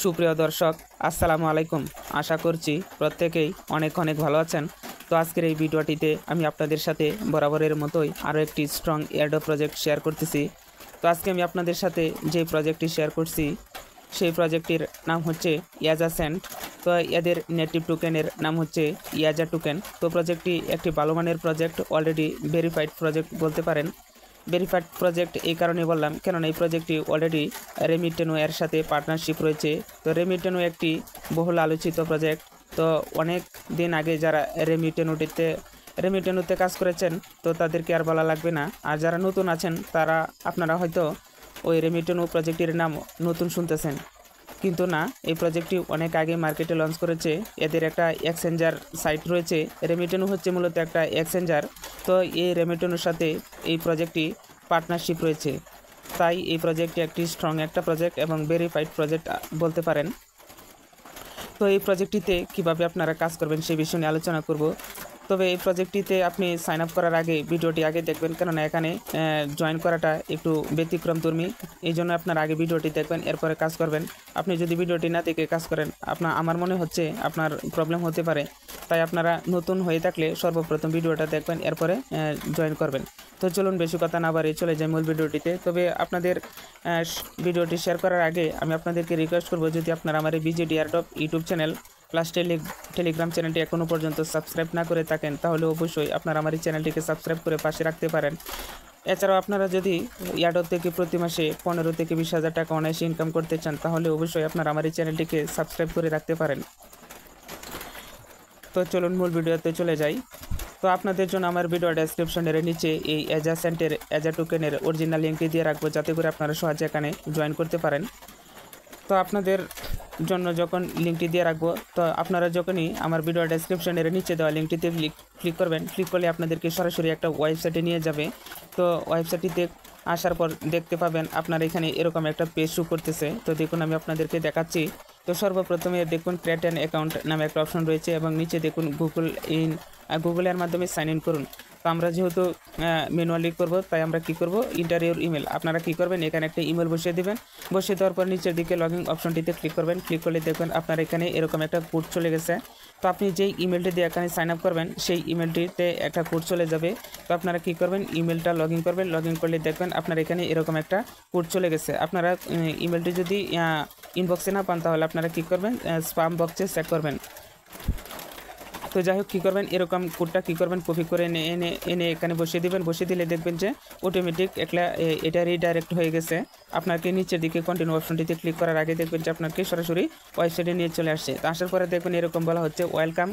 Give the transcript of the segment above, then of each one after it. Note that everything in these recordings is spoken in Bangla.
সুপ্রিয় দর্শক আসসালামু আলাইকুম। আশা করছি প্রত্যেকেই অনেক অনেক ভালো আছেন। তো আজকের এই ভিডিওটিতে আমি আপনাদের সাথে বরাবরের মতোই আরও একটি স্ট্রং এয়ারড্রপ প্রজেক্ট শেয়ার করতেছি। তো আজকে আমি আপনাদের সাথে যে প্রজেক্টটি শেয়ার করছি সেই প্রজেক্টটির নাম হচ্ছে ইয়াজা সেন্ট। তো এদের নেটিভ টোকেনের নাম হচ্ছে ইয়াজা টোকেন। তো প্রজেক্টটি একটি ভালো মানের প্রজেক্ট, অলরেডি ভেরিফাইড প্রজেক্ট বলতে পারেন। ভেরিফাইড প্রজেক্ট এই কারণে বললাম কেননা এই প্রজেক্টটি অলরেডি রেমিটেনো এর সাথে পার্টনারশিপ রয়েছে। তো রেমিটেনো একটি বহুল আলোচিত প্রজেক্ট। তো অনেক দিন আগে যারা রেমিটেনোতে কাজ করেছেন তো তাদেরকে আর বলা লাগবে না। আর যারা নতুন আছেন তারা আপনারা হয়তো ওই রেমিটেনো প্রজেক্টের নাম নতুন শুনতেছেন, কিন্তু না, এই প্রজেক্টটি অনেক আগে মার্কেটে লঞ্চ করেছে। এদের একটা এক্সচেঞ্জার সাইট রয়েছে। রেমিটেনো হচ্ছে মূলত একটা এক্সচেঞ্জার। তো এই রেমিটেনোর সাথে এই প্রজেক্টটি পার্টনারশিপ রয়েছে, তাই এই প্রজেক্টটি একটি স্ট্রং একটা প্রজেক্ট এবং ভেরিফাইড প্রজেক্ট বলতে পারেন। তো এই প্রজেক্টটিতে কীভাবে আপনারা কাজ করবেন সেই বিষয় নিয়ে আলোচনা করব। তবে এই প্রজেক্টটিতে আপনি সাইন আপ করার আগে ভিডিওটি আগে দেখবেন, কেননা এখানে জয়েন করাটা একটু ব্যতিক্রমধর্মী। এই জন্য আপনার আগে ভিডিওটি দেখবেন, এরপরে কাজ করবেন। আপনি যদি ভিডিওটি না দেখে কাজ করেন আমার মনে হচ্ছে আপনার প্রবলেম হতে পারে। তাই আপনারা নতুন হয়ে থাকলে সর্বপ্রথম ভিডিওটা দেখবেন, এরপরে জয়েন করবেন। তো চলুন বেশি কথা না বাড়িয়ে চলে যাই মূল ভিডিওটিতে। তবে আপনাদের ভিডিওটি শেয়ার করার আগে আমি আপনাদেরকে রিকোয়েস্ট করব, যদি আপনারা আমার এই BJD airdrop YouTube channel plus Telegram চ্যানেলটি এখনও পর্যন্ত সাবস্ক্রাইব না করে থাকেন তাহলে অবশ্যই আপনারা আমার এই চ্যানেলটিকে সাবস্ক্রাইব করে পাশে রাখতে পারেন। এছাড়াও আপনারা যদি এয়ারড্রপ থেকে প্রতি মাসে 15 থেকে 20,000 টাকা অনায়াসে ইনকাম করতে চান তাহলে অবশ্যই আপনারা আমার এই চ্যানেলটিকে সাবস্ক্রাইব করে রাখতে পারেন। তো চলুন মূল ভিডিওতে চলে যাই। তো আপনাদের জন্য আমার ভিডিও ডেসক্রিপশনের নিচে এই এজা টোকেনের অরিজিনাল লিঙ্কটি দিয়ে রাখবো, যাতে করে আপনারা সহজে এখানে জয়েন করতে পারেন। তো আপনাদের জন্য যখন লিঙ্কটি দিয়ে রাখবো, তো আপনারা যখনই আমার ভিডিও ডেসক্রিপশনের নিচে দেওয়া লিঙ্কটিতে ক্লিক করবেন, ক্লিক করলে আপনাদেরকে সরাসরি একটা ওয়েবসাইটে নিয়ে যাবে। তো ওয়েবসাইটটিতে আসার পর দেখতে পাবেন আপনার এখানে এরকম একটা পেজ শো করতেছে। তো দেখুন আমি আপনাদেরকে দেখাচ্ছি। তো সর্বপ্রথমে দেখুন ক্রিয়েট অ্যান অ্যাকাউন্ট নামে একটা অপশন রয়েছে এবং নিচে দেখুন গুগলের মাধ্যমে সাইন ইন করুন। তো আমরা যেহেতু ম্যানুয়ালি করব তাই আমরা কি করব, ইন্টার ইউর ইমেল। আপনারা কি করবেন, এখানে একটা ইমেল বসিয়ে দিবেন। বসিয়ে দেওয়ার পর নিচের দিকে লগইন অপশনটিতে ক্লিক করবেন। ক্লিক করলে দেখবেন আপনার এখানে এরকম একটা কোড চলে গেছে। তো আপনি যেই ইমেলটি দিয়ে এখানে সাইন আপ করবেন সেই ইমেলটিতে একটা কোড চলে যাবে। তো আপনারা কি করবেন, ইমেলটা লগইন করবেন। লগইন করলে দেখবেন আপনার এখানে এরকম একটা কোড চলে গেছে। আপনারা ইমেলটি যদি ইনবক্সে না পান তাহলে আপনারা কি করবেন, স্প্যাম বক্সে চেক করবেন। তো যাই হোক কী করবেন, এরকম কোডটা কী করবেন, কপি করে এনে এখানে বসিয়ে দেবেন। বসিয়ে দিলে দেখবেন যে অটোমেটিক এটা রিডাইরেক্ট হয়ে গেছে। আপনাকে নিচের দিকে কন্টিনিউ অপশনটিতে ক্লিক করার আগে দেখবেন যে আপনাকে সরাসরি ওয়েবসাইটে নিয়ে চলে আসছে। তো আসার পরে দেখবেন এরকম বলা হচ্ছে ওয়েলকাম।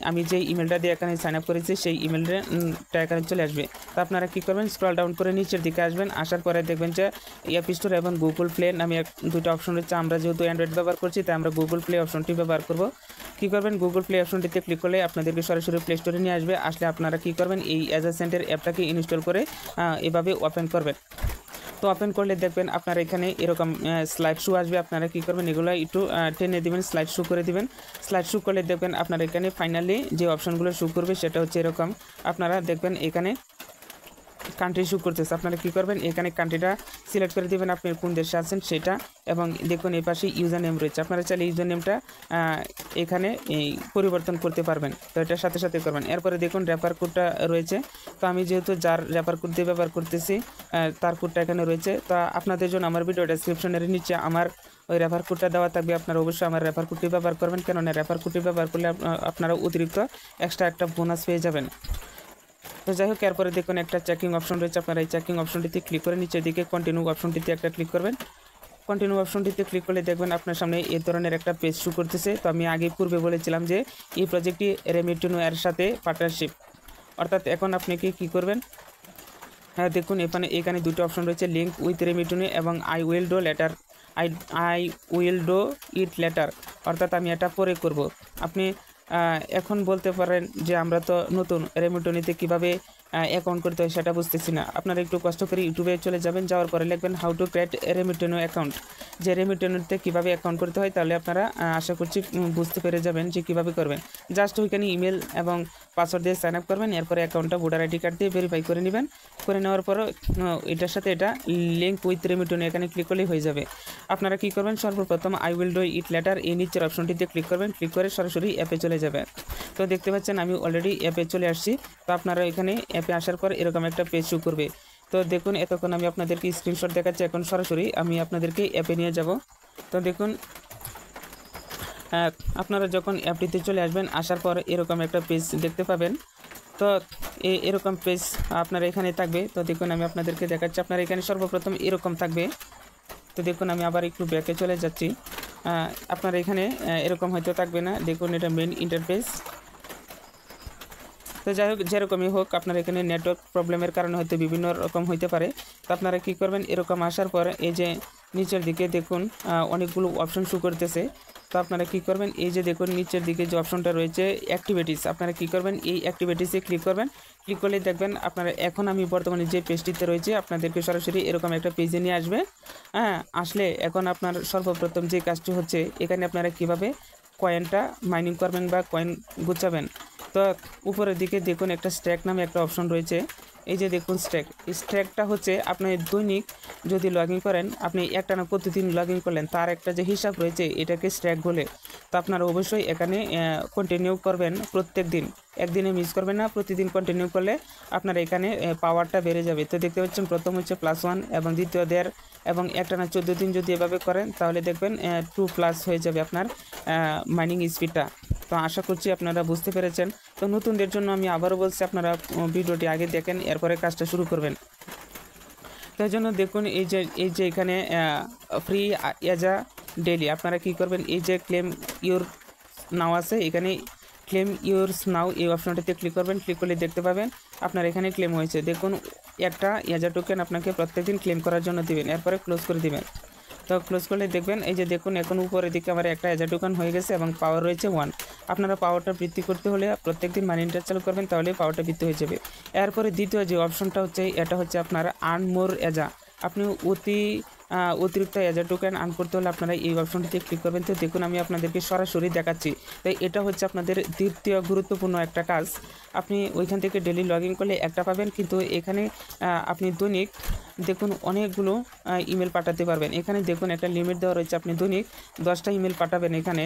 আমি যে ইমেলটা দিয়ে এখানে সাইন আপ করেছি সেই ইমেলটা এখানে চলে আসবে। তো আপনারা কী করবেন, স্ক্রল ডাউন করে নিচের দিকে আসবেন। আসার পরে দেখবেন যে অ্যাপ স্টোর এবং গুগল প্লে নামে দুটো অপশন রয়েছে। আমরা যেহেতু অ্যান্ড্রয়েড ব্যবহার করছি তাই আমরা গুগল প্লে অপশনটি ব্যবহার করব। কী করবেন, গুগল প্লে অপশনটিতে ক্লিক করলে আপনাদেরকে সরাসরি প্লে স্টোরে নিয়ে আসবে। আসলে আপনারা কী করবেন, এই এজা সেন্টের অ্যাপটাকে ইনস্টল করে এভাবে ওপেন করবেন। তো ওপেন করলে দেখবেন আপনার এখানে এরকম স্লাইড শো আসবে। আপনারা কী করবেন, এগুলো একটু টেনে দিবেন, স্লাইড শো করে দিবেন। স্লাইড শো করলে দেখবেন আপনার এখানে ফাইনালি যে অপশনগুলো শো করবে সেটা হচ্ছে এরকম। আপনারা দেখবেন এখানে কান্ট্রি শো করতেছে। আপনারা কী করবেন, এখানে কান্ট্রিটা সিলেক্ট করে দেবেন আপনি কোন দেশে আছেন সেটা, এবং দেখুন এই পাশে ইউজার নেম রয়েছে। আপনারা চাইলে ইউজার নেমটা এখানে পরিবর্তন করতে পারবেন। তো এটার সাথে সাথে করবেন। এরপরে দেখুন রেফার কোডটা রয়েছে। তো আমি যেহেতু যার রেফার কোড দিয়ে ব্যবহার করতেছি তার কোডটা এখানে রয়েছে। তো আপনাদের জন্য আমার ভিডিও ডেসক্রিপশনের নিচে আমার ওই রেফার কোডটা দেওয়া থাকবে। আপনারা অবশ্যই আমার রেফার কোডটি ব্যবহার করবেন, কেননা রেফার কোডটি ব্যবহার করলে আপনারা অতিরিক্ত এক্সট্রা একটা বোনাস পেয়ে যাবেন। তো যাই হোক এরপরে দেখুন একটা চেকিং অপশন রয়েছে। আপনারা এই চেকিং অপশনটিতে ক্লিক করে নিচের দিকে কন্টিনিউ অপশনটিতে একটা ক্লিক করবেন। কন্টিনিউ অপশনটিতে ক্লিক করলে দেখবেন আপনার সামনে এই ধরনের একটা পেজ শো করতেছে। তো আমি আগে পূর্বে বলেছিলাম যে এই প্রজেক্টটি রেমিটেনো এর সাথে পার্টনারশিপ, অর্থাৎ এখন আপনি কী করবেন, হ্যাঁ দেখুন এখানে দুটো অপশন রয়েছে, লিঙ্ক উইথ রেমিটেনো এবং I will do it later, অর্থাৎ আমি এটা পরে করব। আপনি এখন বলতে পারেন যে আমরা তো নতুন, রেমিটেনোতে কীভাবে অ্যাকাউন্ট করতে হয় সেটা বুঝতেছি না। আপনারা একটু কষ্ট করে ইউটিউবে চলে যাবেন, যাওয়ার পরে লিখবেন হাউ টু ক্রিয়েট রেমিটেনো অ্যাকাউন্ট, যে রেমিটেনোতে কীভাবে অ্যাকাউন্ট করতে হয়, তাহলে আপনারা আশা করছি বুঝতে পেরে যাবেন যে কীভাবে করবেন। জাস্ট ওইখানে ইমেল এবং পাসওয়ার্ড দিয়ে সাইন আপ করবেন, এরপরে অ্যাকাউন্টটা ভোটার আইডি কার্ড দিয়ে ভেরিফাই করে নেবেন। করে নেওয়ার পরও এটার সাথে এটা লিঙ্ক উইথ রেমিটেনো এখানে ক্লিক করলেই হয়ে যাবে। আপনারা কী করবেন, সর্বপ্রথম I will do it later এই নিচের অপশনটিতে ক্লিক করবেন, ক্লিক করে সরাসরি অ্যাপে চলে যাবেন। তো দেখতে পাচ্ছেন আমি অলরেডি অ্যাপে চলে আসছি। তো আপনারা এখানে অ্যাপে আসার পর এরকম একটা পেজ শো করবে। তো দেখুন এতক্ষণ আমি আপনাদেরকে স্ক্রিনশট দেখাচ্ছি, এখন সরাসরি আমি আপনাদেরকে অ্যাপে নিয়ে যাব। তো দেখুন আপনারা যখন অ্যাপটিতে চলে আসবেন, আসার পর এরকম একটা পেজ দেখতে পাবেন। তো এরকম পেজ আপনারা এখানে থাকবে। তো দেখুন আমি আপনাদেরকে দেখাচ্ছি, আপনারা এখানে সর্বপ্রথম এরকম থাকবে। তো দেখুন আমি আবার একটু ব্যাকে চলে যাচ্ছি, আপনারা এখানে এরকম হয়তো থাকবে না। দেখুন এটা মেন ইন্টারফেস। তো যাই হোক, যেরকমই হোক আপনার এখানে নেটওয়ার্ক প্রবলেমের কারণে হয়তো বিভিন্ন রকম হইতে পারে। তো আপনারা কী করবেন, এরকম আসার পর এই যে নিচের দিকে দেখুন অনেকগুলো অপশন শো করতেছে। তো আপনারা কী করবেন, এই যে দেখুন নিচের দিকে যে অপশনটা রয়েছে অ্যাক্টিভিটিস, আপনারা কী করবেন এই অ্যাক্টিভিটিসে ক্লিক করবেন। ক্লিক করলে দেখবেন আপনারা এখন আমি বর্তমানে যে পেজটিতে রয়েছে আপনাদেরকে সরাসরি এরকম একটা পেজে নিয়ে আসবে। আসলে এখন আপনার সর্বপ্রথম যে কাজটি হচ্ছে, এখানে আপনারা কিভাবে কয়েনটা মাইনিং করবেন বা কয়েন গুছাবেন। তো উপরের দিকে দেখুন একটা স্ট্যাক নামে একটা অপশন রয়েছে। এই যে দেখুন স্ট্যাকটা হচ্ছে আপনি দৈনিক যদি লগ ইন করেন, আপনি একটানা প্রতিদিন লগ ইন করলেন, তার একটা যে হিসাব রয়েছে এটাকে স্ট্যাক বলে। তো আপনারা অবশ্যই এখানে কন্টিনিউ করবেন প্রত্যেক দিন, একদিনে মিস করবেন না, প্রতিদিন কন্টিনিউ করলে আপনার এখানে পাওয়ারটা বেড়ে যাবে। তো দেখতে পাচ্ছেন প্রথম হচ্ছে +1 এবং দ্বিতীয় 1.5 এবং একটানা 14 দিন যদি এভাবে করেন তাহলে দেখবেন 2+ হয়ে যাবে আপনার মাইনিং স্পিডটা। তো আশা করছি আপনারা বুঝতে পেরেছেন। তো নতুনদের জন্য আমি আবারও বলছি, আপনারা ভিডিওটি আগে দেখেন, এরপরে কাজটা শুরু করবেন। তাই জন্য দেখুন এই যে এখানে ফ্রি এজা ডেইলি, আপনারা কি করবেন, এই যে ক্লেম ইউর নাও আছে, এখানে ক্লেম ইউরস নাও এই অপশনটিতে ক্লিক করবেন। ক্লিক করলে দেখতে পাবেন আপনার এখানে ক্লেম হয়েছে। দেখুন একটা এজা টোকেন আপনাকে প্রত্যেকদিন ক্লেম করার জন্য দিবেন, এরপরে ক্লোজ করে দিবেন। তো ক্লোজ করলে দেখবেন এই যে দেখুন এখন উপরের দিকে আমার একটা এজা টোকেন হয়ে গেছে এবং পাওয়ার রয়েছে 1। আপনারা পাওয়ারটা বৃদ্ধি করতে হলে প্রত্যেকদিন মানি ইন্টার করবেন, তাহলে পাওয়ারটা বৃদ্ধি হয়ে যাবে। এরপরে দ্বিতীয় যে অপশনটা হচ্ছে, এটা হচ্ছে আপনার আর্ন মোর এজা। আপনি অতিরিক্ত এজা টোকেন আর্ন করতে হলে আপনারা এই অপশনটিতে ক্লিক করবেন। তো দেখুন আমি আপনাদেরকে সরাসরি দেখাচ্ছি। তাই এটা হচ্ছে আপনাদের দ্বিতীয় গুরুত্বপূর্ণ একটা কাজ। আপনি ওইখান থেকে ডেলি লগ ইন করলে একটা পাবেন, কিন্তু এখানে আপনি দৈনিক দেখুন অনেকগুলো ইমেল পাঠাতে পারবেন। এখানে দেখুন একটা লিমিট দেওয়া রয়েছে, আপনি দৈনিক 10টা ইমেল পাঠাবেন এখানে।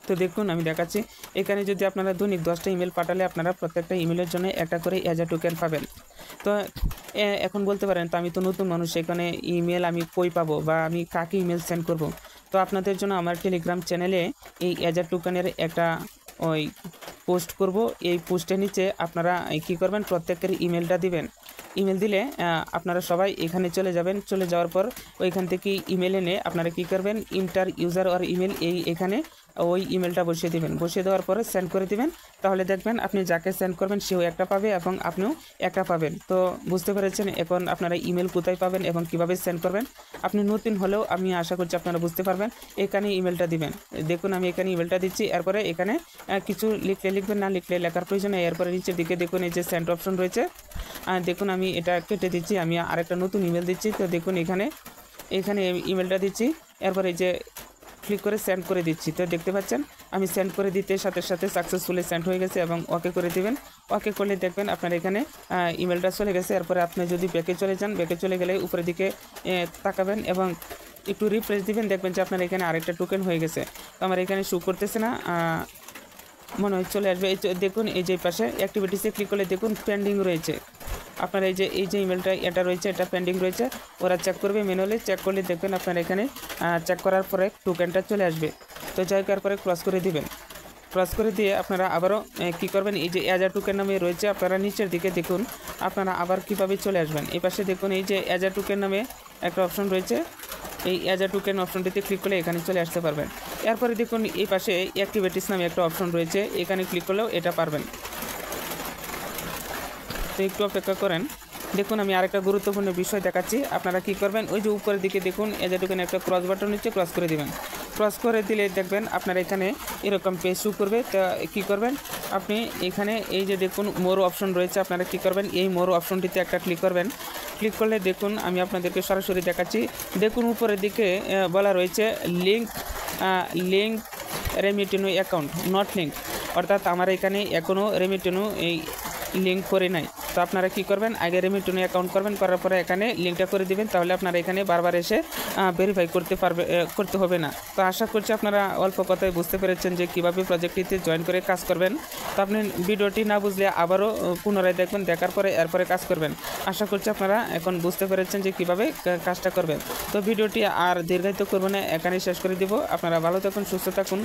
তো দেখুন আমি দেখাচ্ছি, এখানে যদি আপনারা দৈনিক 10টা ইমেল পাঠালে আপনারা প্রত্যেকটা ইমেলের জন্য একটা করে এজা টোকেন পাবেন। তো এখন বলতে পারেন, তো আমি তো নতুন মানুষ, এখানে ইমেল আমি কই পাবো বা আমি কাকে ইমেল সেন্ড করব। তো আপনাদের জন্য আমার টেলিগ্রাম চ্যানেলে এই এজা টোকেনের একটা পোস্ট করব। এই পোস্টের নিচে আপনারা কী করবেন, প্রত্যেকের ইমেলটা দিবেন। ইমেল দিলে আপনারা সবাই এখানে চলে যাবেন। চলে যাওয়ার পর ওইখান থেকে ইমেল এনে আপনারা কী করবেন, ইন্টার ইউজার আর ইমেল এখানে ওই ইমেলটা বসিয়ে দেবেন। বসিয়ে দেওয়ার পরে সেন্ড করে দিবেন, তাহলে দেখবেন আপনি যাকে সেন্ড করবেন সেও একটা পাবে এবং আপনিও একটা পাবেন। তো বুঝতে পেরেছেন এখন আপনারা ইমেল কোথায় পাবেন এবং কিভাবে সেন্ড করবেন। আপনি নতুন হলেও আমি আশা করছি আপনারা বুঝতে পারবেন। এখানে ইমেলটা দিবেন, দেখুন আমি এখানে ইমেলটা দিচ্ছি। এরপরে এখানে কিছু লিখবেন, না লিখলে লেখার প্রয়োজন নেই। এরপরে নিচের দিকে দেখুন এই যে সেন্ড অপশন রয়েছে, দেখুন আমি এটা কেটে দিচ্ছি, আমি আরেকটা নতুন ইমেল দিচ্ছি। তো দেখুন এখানে ইমেলটা দিচ্ছি, এরপরে এই যে ক্লিক করে সেন্ড করে দিচ্ছি। তো দেখতে পাচ্ছেন আমি সেন্ড করে দিতে সাথে সাথে সাকসেসফুলি সেন্ড হয়ে গেছে এবং ওকে করে দিবেন। ওকে করলে দেখবেন আপনার এখানে ইমেলটা চলে গেছে। এরপরে আপনি যদি ব্যাকে চলে যান, ব্যাকে চলে গেলে উপরের দিকে তাকাবেন এবং একটু রিফ্রেশ দিবেন, দেখবেন যে আপনার এখানে আরেকটা টোকেন হয়ে গেছে। তো আমার এখানে শো করতেছে না, মনে হয় চলে আসবে। দেখুন এই যে পাশে অ্যাক্টিভিটিসে ক্লিক করলে দেখুন পেন্ডিং রয়েছে। আপনার এই যে ইমেলটা এটা রয়েছে, এটা পেন্ডিং রয়েছে, ওরা চেক করবে ম্যানুয়ালি। চেক করলে দেখবেন আপনার এখানে চেক করার পরে টোকেনটা চলে আসবে। তো যাই করার পরে ক্রস করে দিবেন। ক্রস করে দিয়ে আপনারা আবারও কী করবেন, এই যে এজা টোকেন নামে রয়েছে, আপনারা নিচের দিকে দেখুন আপনারা আবার কীভাবে চলে আসবেন। এই পাশে দেখুন এই যে এজা টোকেন নামে একটা অপশন রয়েছে, এই এজা টোকেন অপশনটিতে ক্লিক করলে এখানে চলে আসতে পারবেন। এরপরে দেখুন এই পাশে অ্যাক্টিভিটিস নামে একটা অপশন রয়েছে, এখানে ক্লিক করলেও এটা পারবেন। তো একটু অপেক্ষা করেন, দেখুন আমি আরেকটা গুরুত্বপূর্ণ বিষয় দেখাচ্ছি। আপনারা কি করবেন, ওই যে উপরের দিকে দেখুন এজা টোকেন একটা ক্রস বাটন নিচ্ছে, ক্রস করে দিবেন। ক্রস করে দিলে দেখবেন আপনার এখানে এরকম পেজ শো করবে। তো কী করবেন আপনি এখানে এই যে দেখুন মোর অপশন রয়েছে, আপনারা কী করবেন এই মোর অপশনটিতে একটা ক্লিক করবেন। ক্লিক করলে দেখুন আমি আপনাদেরকে সরাসরি দেখাচ্ছি। দেখুন উপরের দিকে বলা রয়েছে লিঙ্ক রেমিটেনু অ্যাকাউন্ট নট লিঙ্ক, অর্থাৎ আমার এখানে এখনও রেমিটেনু এই লিঙ্ক করে নাই। তো আপনারা কী করবেন আগে রেমিটেনু অ্যাকাউন্ট করবেন, করার পরে এখানে লিঙ্কটা করে দিবেন, তাহলে আপনারা এখানে বারবার এসে ভেরিফাই করতে হবে না। তো আশা করছি আপনারা অল্প কথায় বুঝতে পেরেছেন যে কীভাবে প্রজেক্টটিতে জয়েন করে কাজ করবেন। তো আপনি ভিডিওটি না বুঝলে আবারও পুনরায় দেখবেন, দেখার পরে এরপরে কাজ করবেন। আশা করছি আপনারা এখন বুঝতে পেরেছেন যে কীভাবে কাজটা করবেন। তো ভিডিওটি আর দীর্ঘায়িত করব না, এখানেই শেষ করে দিব। আপনারা ভালো থাকুন, সুস্থ থাকুন।